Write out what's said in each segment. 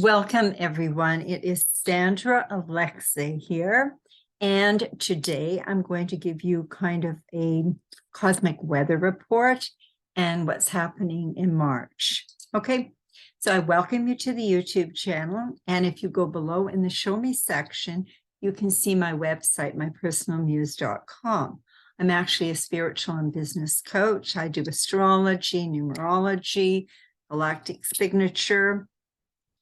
Welcome, everyone. It is Sandra Alexei here. And today I'm going to give you kind of a cosmic weather report and what's happening in March. Okay, so I welcome you to the YouTube channel. And if you go below in the Show Me section, you can see my website, mypersonalmuse.com. I'm actually a spiritual and business coach. I do astrology, numerology, galactic signature.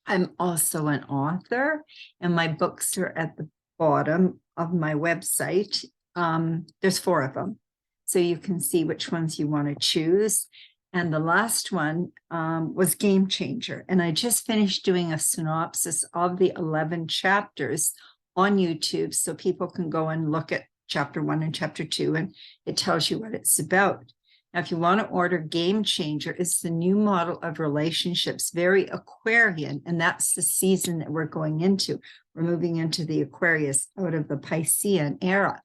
I'm also an author, and my books are at the bottom of my website. There's 4 of them, so you can see which ones you want to choose. And the last one was Game Changer. And I just finished doing a synopsis of the 11 chapters on YouTube, so people can go and look at chapter 1 and chapter 2, and it tells you what it's about. Now, if you want to order Game Changer, it's the new model of relationships, very Aquarian, and that's the season that we're going into. We're moving into the Aquarius out of the Piscean era.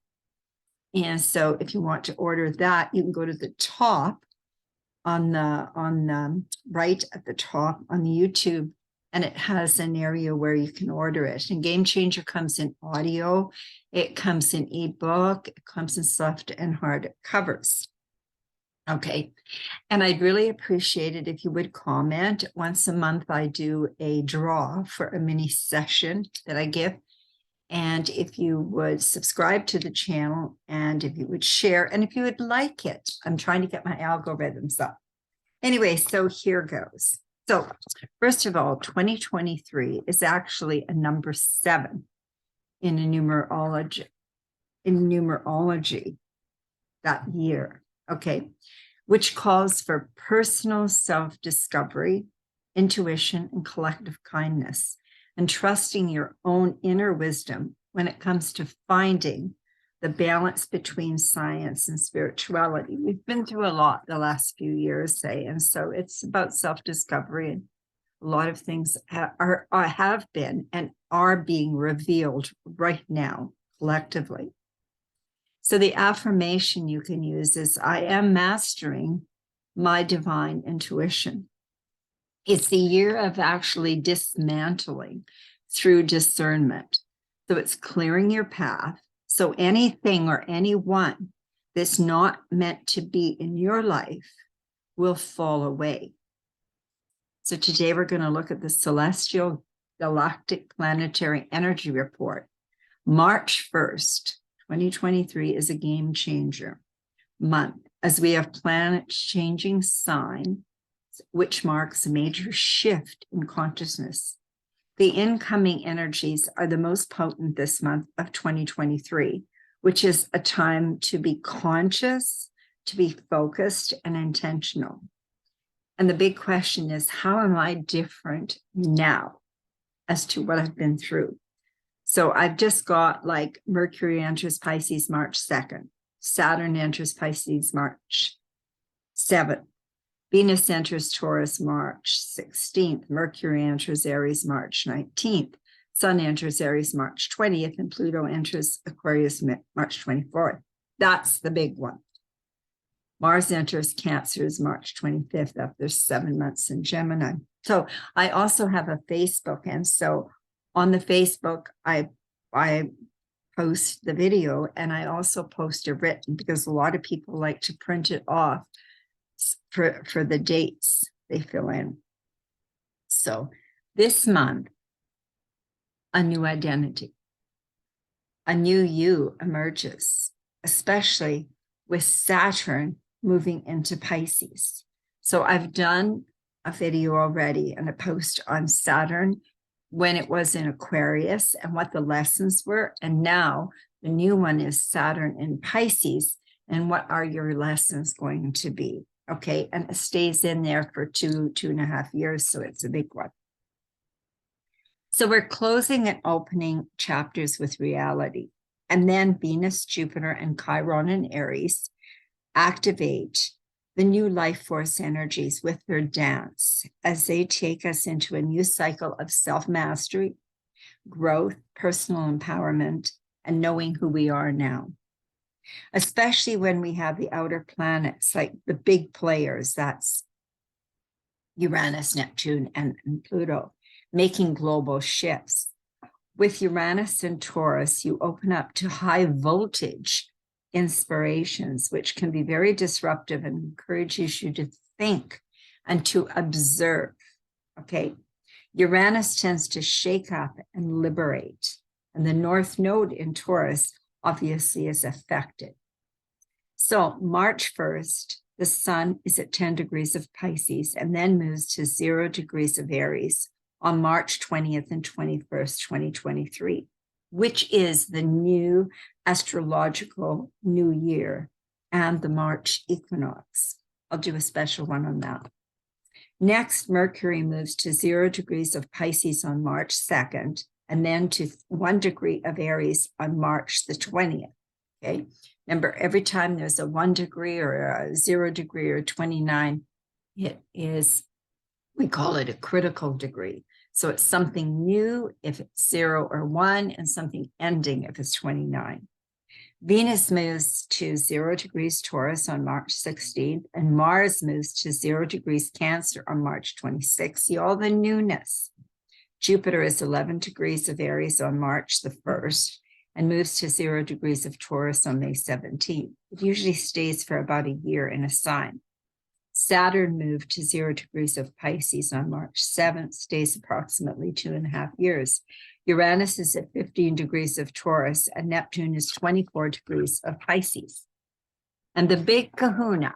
And so if you want to order that, you can go to the top on the right at the top on the YouTube, and it has an area where you can order it. And Game Changer comes in audio, it comes in ebook, it comes in soft and hard covers. Okay, and I'd really appreciate it if you would comment. Once a month, I do a draw for a mini session that I give. And if you would subscribe to the channel, and if you would share, and if you would like it, I'm trying to get my algorithms up. Anyway, so here goes. So first of all, 2023 is actually a number 7 in numerology that year. Okay, which calls for personal self-discovery, intuition, and collective kindness, and trusting your own inner wisdom when it comes to finding the balance between science and spirituality. We've been through a lot the last few years, and so it's about self-discovery, and a lot of things have been and are being revealed right now collectively. So the affirmation you can use is, I am mastering my divine intuition. It's the year of actually dismantling through discernment. So it's clearing your path. So anything or anyone that's not meant to be in your life will fall away. So today we're going to look at the Celestial Galactic Planetary Energy Report. March 1st. 2023 is a game changer month, as we have planets changing sign, which marks a major shift in consciousness. The incoming energies are the most potent this month of 2023, which is a time to be conscious, to be focused and intentional. And the big question is, how am I different now as to what I've been through? So I've just got like Mercury enters Pisces March 2nd, Saturn enters Pisces March 7th, Venus enters Taurus March 16th, Mercury enters Aries March 19th, Sun enters Aries March 20th, and Pluto enters Aquarius March 24th. That's the big one. Mars enters Cancer's March 25th after 7 months in Gemini. So I also have a Facebook, and so on the Facebook, I post the video, and I also post it written, because a lot of people like to print it off for the dates they fill in. So this month, a new identity, a new you emerges, especially with Saturn moving into Pisces. So I've done a video already and a post on Saturn when it was in Aquarius and what the lessons were. And now the new one is Saturn in Pisces, and what are your lessons going to be? Okay, and it stays in there for 2.5 years, so it's a big one. So we're closing and opening chapters with reality. And then Venus, Jupiter, and Chiron in Aries activate the new life force energies with their dance as they take us into a new cycle of self-mastery, growth, personal empowerment, and knowing who we are now. Especially when we have the outer planets, like the big players, that's Uranus, Neptune, and Pluto. making global shifts. With Uranus and Taurus, you open up to high voltage inspirations, which can be very disruptive and encourages you to think and to observe. Okay. Uranus tends to shake up and liberate. And the North Node in Taurus obviously is affected. So March 1st, the sun is at 10 degrees of Pisces and then moves to 0 degrees of Aries on March 20th and 21st, 2023, which is the new astrological new year and the March equinox. I'll do a special one on that. Next, Mercury moves to 0 degrees of Pisces on March 2nd, and then to 1 degree of Aries on March the 20th. Okay. Remember, every time there's a 1 degree or a 0 degree or 29, it is, we call it a critical degree. So it's something new if it's 0 or 1, and something ending if it's 29. Venus moves to 0 degrees Taurus on March 16th, and Mars moves to 0 degrees Cancer on March 26th. See all the newness. Jupiter is 11 degrees of Aries on March the 1st and moves to 0 degrees of Taurus on May 17th. It usually stays for about a year in a sign. Saturn moved to 0 degrees of Pisces on March 7th, stays approximately 2.5 years. Uranus is at 15 degrees of Taurus, and Neptune is 24 degrees of Pisces. And the big kahuna,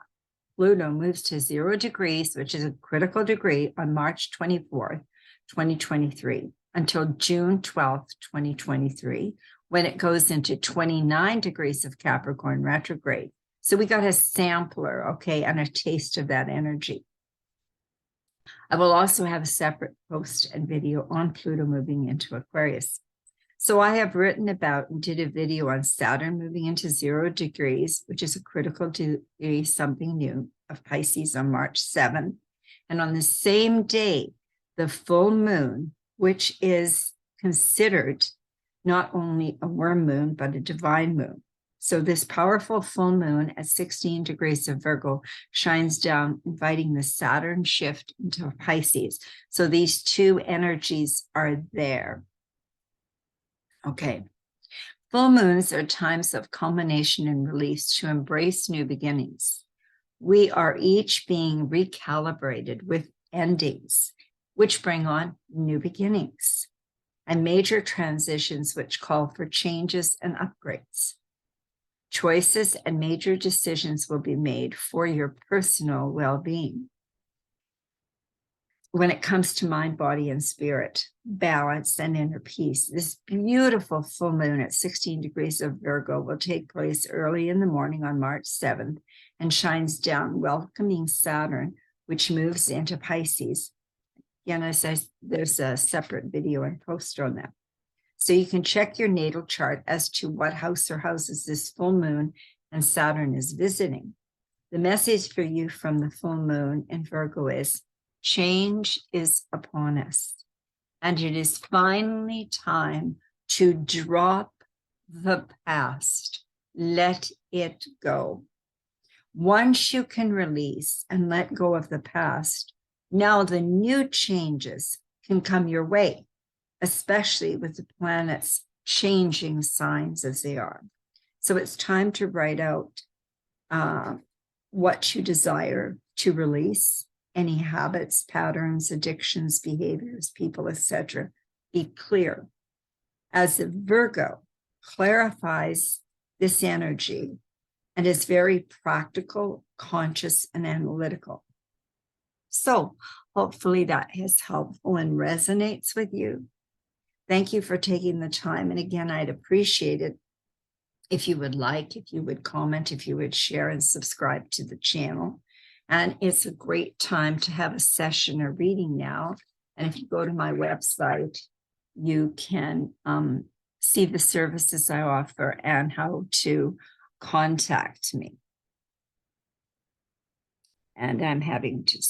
Pluto, moves to 0 degrees, which is a critical degree, on March 24th, 2023, until June 12th, 2023, when it goes into 29 degrees of Capricorn retrograde. So we got a sampler, okay, and a taste of that energy. I will also have a separate post and video on Pluto moving into Aquarius. So I have written about and did a video on Saturn moving into 0 degrees, which is a critical degree, something new, of Pisces on March 7th. And on the same day, the full moon, which is considered not only a worm moon, but a divine moon. So this powerful full moon at 16 degrees of Virgo shines down, inviting the Saturn shift into Pisces. So these two energies are there. Okay. Full moons are times of culmination and release to embrace new beginnings. We are each being recalibrated with endings, which bring on new beginnings and major transitions, which call for changes and upgrades. Choices and major decisions will be made for your personal well-being. When it comes to mind, body, and spirit, balance, and inner peace, this beautiful full moon at 16 degrees of Virgo will take place early in the morning on March 7th and shines down, welcoming Saturn, which moves into Pisces. Again, there's a separate video and post on that. So you can check your natal chart as to what house or houses this full moon and Saturn is visiting. The message for you from the full moon in Virgo is, change is upon us, and it is finally time to drop the past. Let it go. Once you can release and let go of the past, now the new changes can come your way, especially with the planets changing signs as they are. So it's time to write out what you desire to release, any habits, patterns, addictions, behaviors, people, etc. Be clear. As the Virgo clarifies this energy and is very practical, conscious, and analytical. So hopefully that is helpful and resonates with you. Thank you for taking the time. And again, I'd appreciate it if you would like, if you would comment, if you would share and subscribe to the channel. And it's a great time to have a session or reading now. And if you go to my website, you can see the services I offer and how to contact me. And I'm having to